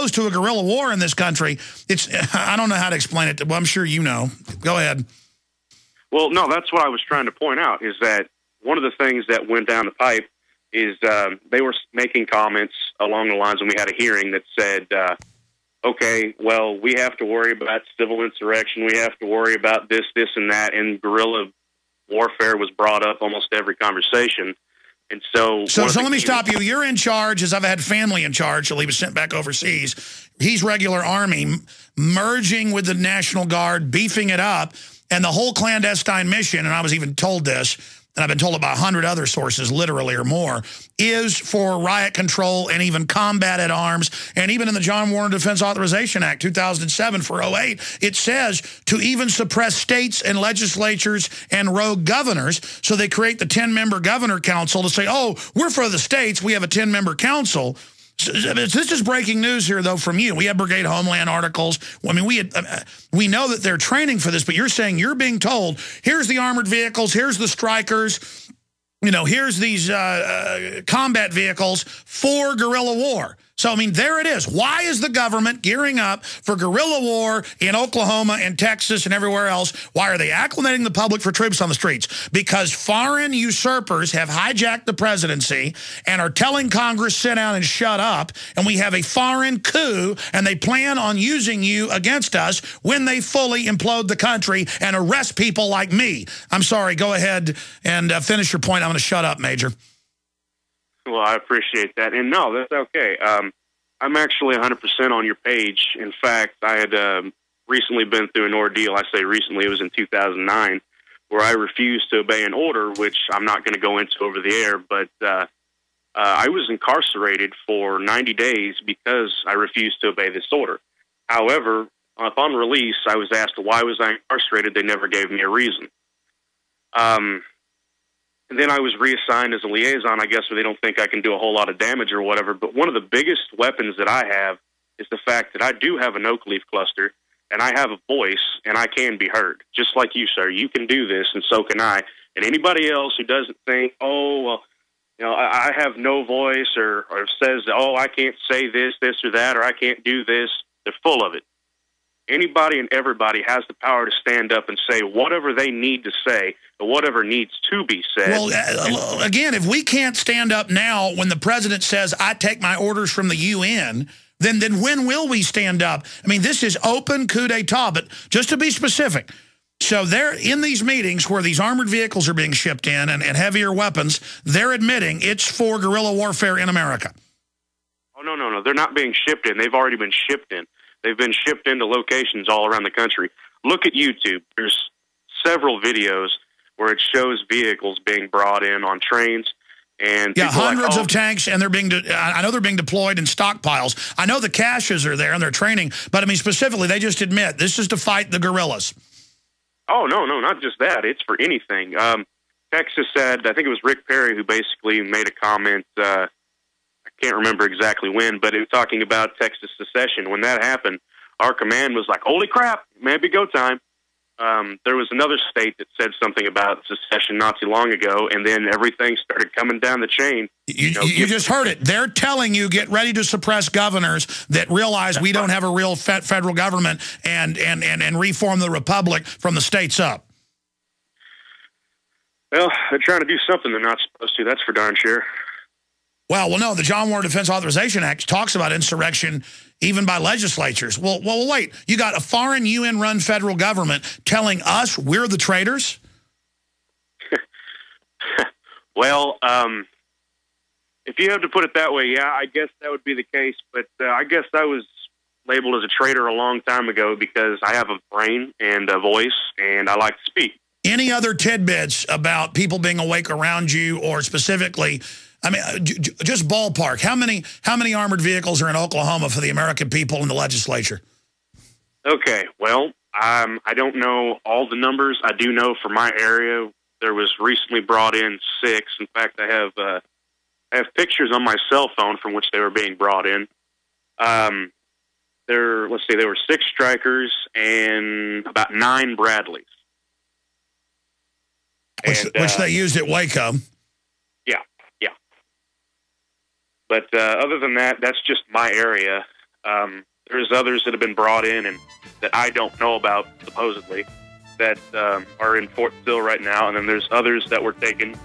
opposed to a guerrilla war in this country. I don't know how to explain it. Well, I'm sure you know. Go ahead. Well, no, that's what I was trying to point out, is that one of the things that went down the pipe is they were making comments along the lines when we had a hearing that said, okay, well, we have to worry about civil insurrection. We have to worry about this, this, and that. And guerrilla warfare was brought up almost every conversation. And so let me stop you. You're in charge, as I've had family in charge till he was sent back overseas. He's regular Army, merging with the National Guard, beefing it up, and the whole clandestine mission, and I was even told this, and I've been told it by 100 other sources, literally or more, is for riot control and even combat at arms. And even in the John Warner Defense Authorization Act, 2007 for 08, it says to even suppress states and legislatures and rogue governors. So they create the 10-member governor council to say, oh, we're for the states, we have a 10-member council. This is breaking news here, though, from you. We have Brigade Homeland articles. I mean, we know that they're training for this, but you're saying you're being told, here's the armored vehicles, here's the strikers, here's these combat vehicles for guerrilla war. So, I mean, there it is. Why is the government gearing up for guerrilla war in Oklahoma and Texas and everywhere else? Why are they acclimating the public for troops on the streets? Because foreign usurpers have hijacked the presidency and are telling Congress, sit down and shut up, and we have a foreign coup, and they plan on using you against us when they fully implode the country and arrest people like me. I'm sorry, go ahead and finish your point. I'm going to shut up, Major. Well, I appreciate that. And no, that's okay. I'm actually 100% on your page. In fact, I had recently been through an ordeal. I say recently, it was in 2009, where I refused to obey an order, which I'm not going to go into over the air, but I was incarcerated for 90 days because I refused to obey this order. However, upon release, I was asked why was I incarcerated. They never gave me a reason. And then I was reassigned as a liaison, I guess, where they don't think I can do a whole lot of damage or whatever. But one of the biggest weapons that I have is the fact that I do have an oak leaf cluster, and I have a voice, and I can be heard. Just like you, sir. You can do this, and so can I. And anybody else who doesn't think, oh, well, I have no voice, or says, oh, I can't say this, this, or that, or I can't do this, they're full of it. Anybody and everybody has the power to stand up and say whatever they need to say, or whatever needs to be said. Well, again, if we can't stand up now when the president says, I take my orders from the UN, then when will we stand up? I mean, this is open coup d'etat, but just to be specific. So they're in these meetings where these armored vehicles are being shipped in and heavier weapons, they're admitting it's for guerrilla warfare in America. Oh, no. They're not being shipped in. They've already been shipped in. They've been shipped into locations all around the country. Look at YouTube. There's several videos where it shows vehicles being brought in on trains. And yeah, hundreds of tanks, and I know they're being deployed in stockpiles. I know the caches are there and they're training, but I mean specifically, they just admit this is to fight the guerrillas. Oh, no, not just that. It's for anything. Texas said, I think it was Rick Perry who basically made a comment, I can't remember exactly when, but it was talking about Texas secession. When that happened, our command was like, holy crap, maybe go time. There was another state that said something about secession not too long ago, and then everything started coming down the chain. You just heard it. They're telling you, get ready to suppress governors that realize we don't have a real federal government and reform the republic from the states up. Well, they're trying to do something they're not supposed to. That's for darn sure. Well, no, the John Warner Defense Authorization Act talks about insurrection even by legislatures. Well, wait. You got a foreign UN-run federal government telling us we're the traitors? Well, if you have to put it that way, yeah, I guess that would be the case. But I guess I was labeled as a traitor a long time ago because I have a brain and a voice, and I like to speak. Any other tidbits about people being awake around you, or specifically, I mean, just ballpark, how many armored vehicles are in Oklahoma for the American people in the legislature? Okay, well, I don't know all the numbers. I do know for my area, there was recently brought in 6. In fact, I have pictures on my cell phone from which they were being brought in. There were 6 strikers and about 9 Bradleys. Which they used at Waco. Yeah. But other than that, that's just my area. There's others that have been brought in and that I don't know about, supposedly, that are in Fort Sill right now. And then there's others that were taken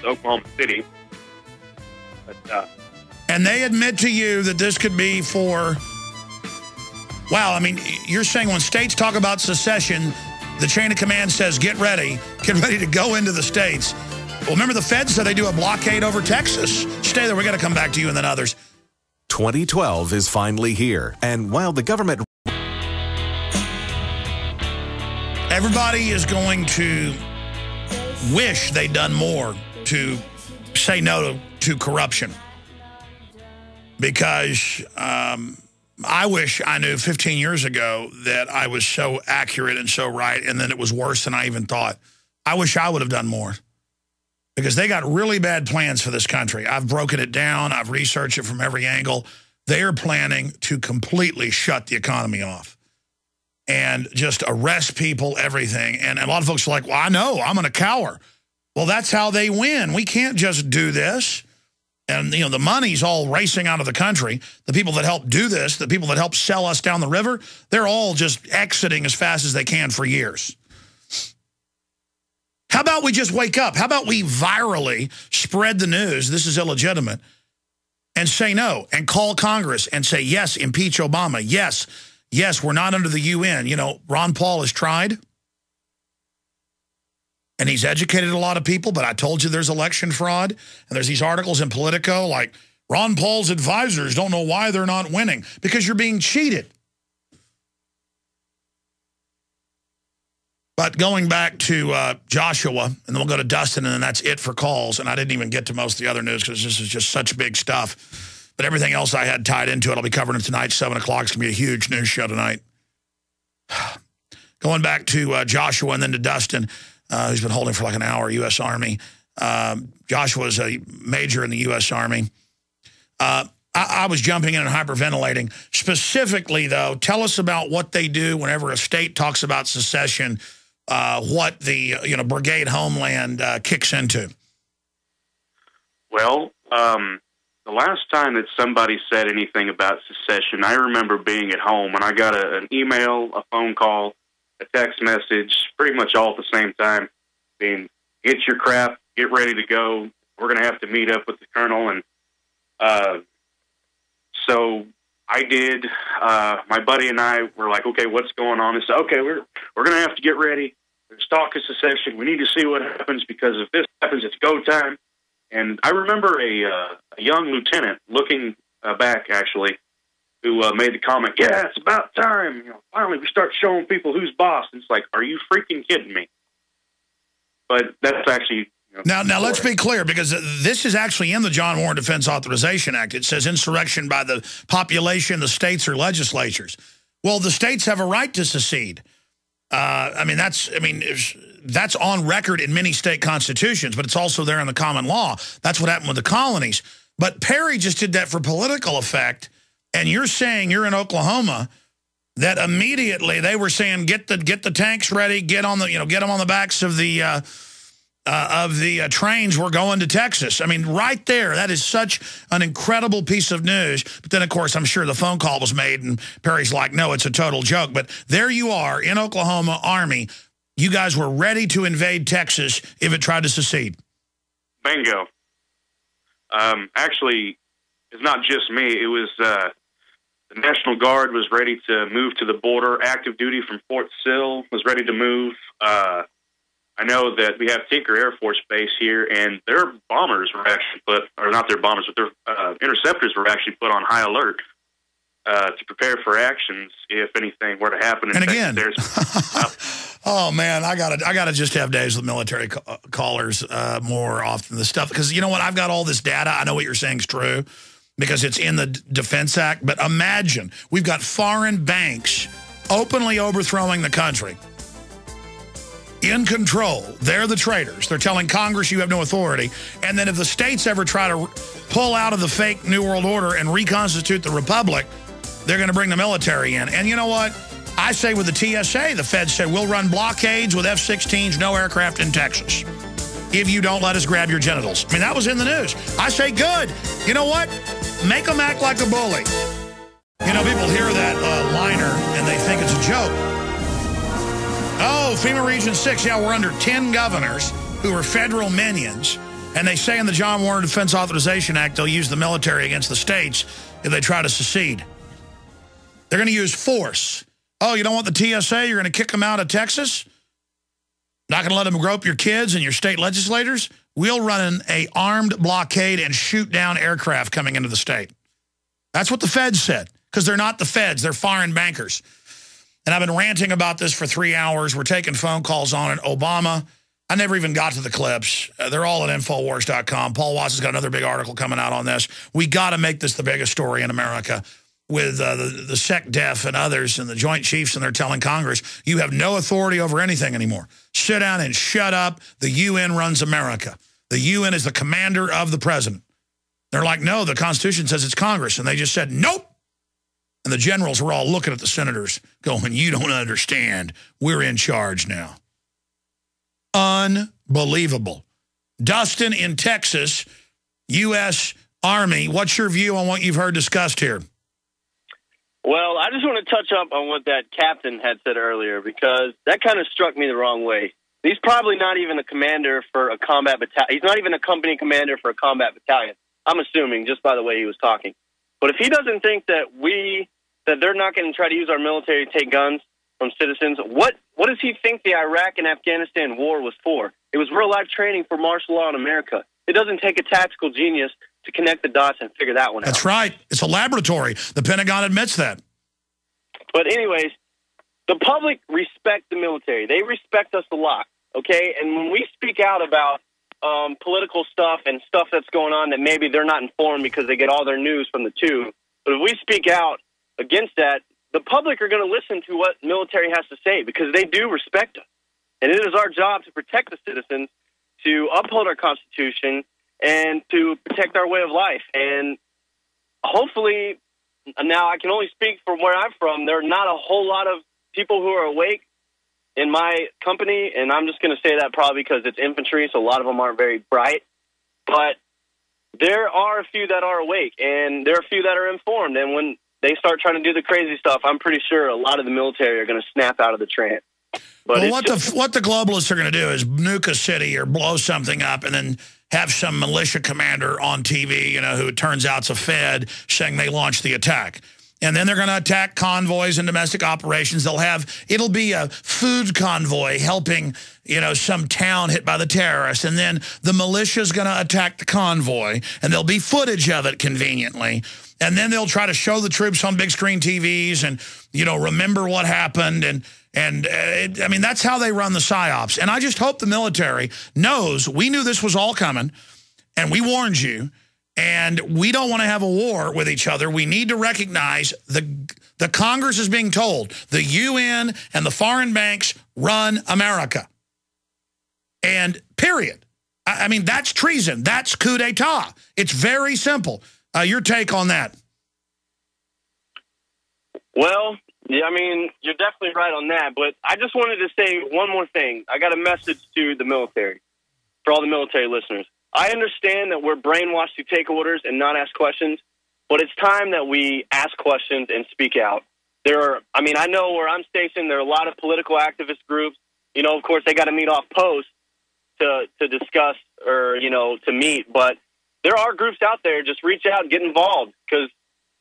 to Oklahoma City. But, and they admit to you that this could be for... Wow, I mean, you're saying when states talk about secession, the chain of command says, get ready to go into the states. Well, remember the Feds said they do a blockade over Texas. Stay there, we're going to come back to you and then others. 2012 is finally here, and while the government... Everybody is going to wish they'd done more to say no to corruption. Because I wish I knew 15 years ago that I was so accurate and so right, and then it was worse than I even thought. I wish I would have done more. Because they got really bad plans for this country. I've broken it down. I've researched it from every angle. They are planning to completely shut the economy off and just arrest people, everything. And a lot of folks are like, well, I know, I'm going to cower. Well, that's how they win. We can't just do this. And, you know, the money's all racing out of the country. The people that help do this, the people that help sell us down the river, they're all just exiting as fast as they can for years. How about we just wake up? How about we virally spread the news, this is illegitimate, and say no, and call Congress and say, yes, impeach Obama. Yes, yes, we're not under the UN. You know, Ron Paul has tried, and he's educated a lot of people, but I told you there's election fraud, and there's these articles in Politico like, Ron Paul's advisors don't know why they're not winning, because you're being cheated. But going back to Joshua, and then we'll go to Dustin, and then that's it for calls. And I didn't even get to most of the other news because this is just such big stuff. But everything else I had tied into it, I'll be covering it tonight, 7 o'clock. It's going to be a huge news show tonight. Going back to Joshua and then to Dustin, who's been holding for like an hour, U.S. Army. Joshua's a major in the U.S. Army. I was jumping in and hyperventilating. Specifically, though, tell us about what they do whenever a state talks about secession, what the Brigade Homeland kicks into. Well, the last time that somebody said anything about secession, I remember being at home and I got an email, a phone call, a text message, pretty much all at the same time, being, get your crap, get ready to go. We're going to have to meet up with the colonel. And so I did. My buddy and I were like, okay, what's going on? And so, okay, we're going to have to get ready. There's talk of secession. We need to see what happens, because if this happens, it's go time. And I remember a young lieutenant looking back, actually, who made the comment, yeah, it's about time. Finally, we start showing people who's boss. And it's like, are you freaking kidding me? But that's actually... Now let's be clear, because this is actually in the John Warren Defense Authorization Act. It says insurrection by the population, the states, or legislatures. Well, the states have a right to secede. That's on record in many state constitutions, but it's also there in the common law. That's what happened with the colonies. But Perry just did that for political effect, and you're saying you're in Oklahoma that immediately they were saying get the tanks ready, get them on the backs of the trains. We're going to Texas. I mean, right there, that is such an incredible piece of news. But then, of course, I'm sure the phone call was made, and Perry's like, no, it's a total joke. But there you are in Oklahoma, Army. You guys were ready to invade Texas if it tried to secede. Bingo. Actually, it's not just me. It was the National Guard was ready to move to the border. Active duty from Fort Sill was ready to move. I know that we have Tinker Air Force Base here, and their bombers were actually not their bombers, but their interceptors were actually put on high alert to prepare for actions if anything were to happen. And again, oh man, I gotta just have days with military callers more often. The stuff, because you know what, I've got all this data. I know what you're saying is true because it's in the Defense Act. But imagine we've got foreign banks openly overthrowing the country. In control. They're the traitors. They're telling Congress you have no authority. And then if the states ever try to pull out of the fake New World Order and reconstitute the Republic, they're going to bring the military in. And you know what? I say with the TSA, the feds say, we'll run blockades with F-16s, no aircraft in Texas, if you don't let us grab your genitals. I mean, that was in the news. I say, good. You know what? Make them act like a bully. You know, know, people hear that liner and they think it's a joke. Oh, FEMA Region 6, yeah, we're under 10 governors who are federal minions. And they say in the John Warner Defense Authorization Act they'll use the military against the states if they try to secede. They're going to use force. Oh, you don't want the TSA? You're going to kick them out of Texas? Not going to let them grope your kids and your state legislators? We'll run an armed blockade and shoot down aircraft coming into the state. That's what the feds said, because they're not the feds. They're foreign bankers. And I've been ranting about this for 3 hours. We're taking phone calls on it. Obama, I never even got to the clips. They're all at Infowars.com. Paul Watts has got another big article coming out on this. We got to make this the biggest story in America with the SecDef and others and the Joint Chiefs, and they're telling Congress, you have no authority over anything anymore. Sit down and shut up. The UN runs America. The UN is the commander of the president. They're like, no, the Constitution says it's Congress. And they just said, nope. And the generals were all looking at the senators going, you don't understand. We're in charge now. Unbelievable. Dustin in Texas, U.S. Army, what's your view on what you've heard discussed here? Well, I just want to touch up on what that captain had said earlier, because that kind of struck me the wrong way. He's probably not even a commander for a combat battalion. He's not even a company commander for a combat battalion, I'm assuming, just by the way he was talking. But if he doesn't think that they're not going to try to use our military to take guns from citizens, what does he think the Iraq and Afghanistan war was for? It was real-life training for martial law in America. It doesn't take a tactical genius to connect the dots and figure that one out. That's right. It's a laboratory. The Pentagon admits that. But anyways, the public respect the military. They respect us a lot, okay? And when we speak out about political stuff and stuff that's going on that maybe they're not informed because they get all their news from the tube, but if we speak out against that, the public are going to listen to what military has to say because they do respect us. And it is our job to protect the citizens, to uphold our Constitution, and to protect our way of life. And hopefully, now I can only speak from where I'm from, there are not a whole lot of people who are awake in my company, and I'm just going to say that probably because it's infantry, so a lot of them aren't very bright. But there are a few that are awake, and there are a few that are informed. And when they start trying to do the crazy stuff, I'm pretty sure a lot of the military are going to snap out of the trance. But well, what the globalists are going to do is nuke a city or blow something up and then have some militia commander on TV, you know, who it turns out is a Fed, saying they launched the attack. And then they're going to attack convoys and domestic operations. It'll be a food convoy helping, you know, some town hit by the terrorists. And then the militia's going to attack the convoy, and there'll be footage of it conveniently. And then they'll try to show the troops on big screen TVs and, you know, remember what happened. I mean, that's how they run the PSYOPs. And I just hope the military knows we knew this was all coming, and we warned you. And we don't want to have a war with each other. We need to recognize the Congress is being told the UN and the foreign banks run America. And period. I mean, that's treason. That's coup d'etat. It's very simple. Your take on that? Well, yeah, I mean, you're definitely right on that. But I just wanted to say one more thing. I got a message to the military, for all the military listeners. I understand that we're brainwashed to take orders and not ask questions, but it's time that we ask questions and speak out. I know where I'm stationed, there are a lot of political activist groups. You know, of course, they got to meet off post to discuss or, you know, to meet. But there are groups out there. Just reach out and get involved, because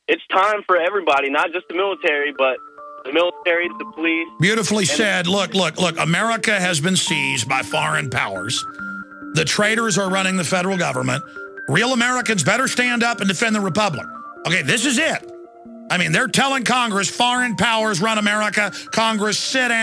it's time for everybody, not just the military, but the military, the police. Beautifully said. Look, America has been seized by foreign powers. The traitors are running the federal government. Real Americans better stand up and defend the republic. Okay, this is it. I mean, they're telling Congress foreign powers run America. Congress, sit down.